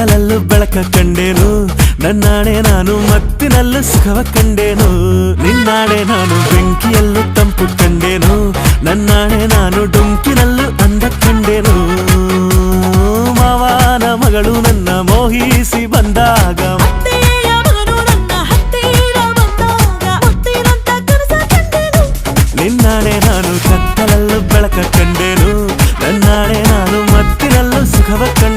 ಕತ್ತಲಲ್ಲೂ ಬೆಳಕ ಕಂಡೇನು ನನ್ನಾಣೆ ನಾನು ಮತ್ತಿನಲ್ಲೂ ಸುಖವ ಕಂಡೇನು ನಿನ್ನಾಣೆ ನಾನು ಬೆಂಕಿಯಲ್ಲೂ ತಂಪು ಕಂಡೇನು ನನ್ನಾಣೆ ನಾನು ಡೊಂಕಿನಲ್ಲೂ ಅಂದ ಕಂಡೇನು ಮಾವನ ಮಗಳು ನನ್ನ ಮೋಹಿಸಿ ಬಂದಾಗ ನಿನ್ನಾಣೆ ನಾನು ಕತ್ತಲಲ್ಲೂ ಬೆಳಕ ಕಂಡೇನು ನನ್ನಾಣೆ ನಾನು ಮತ್ತಿನಲ್ಲೂ ಸುಖವ ಕಂಡೇನು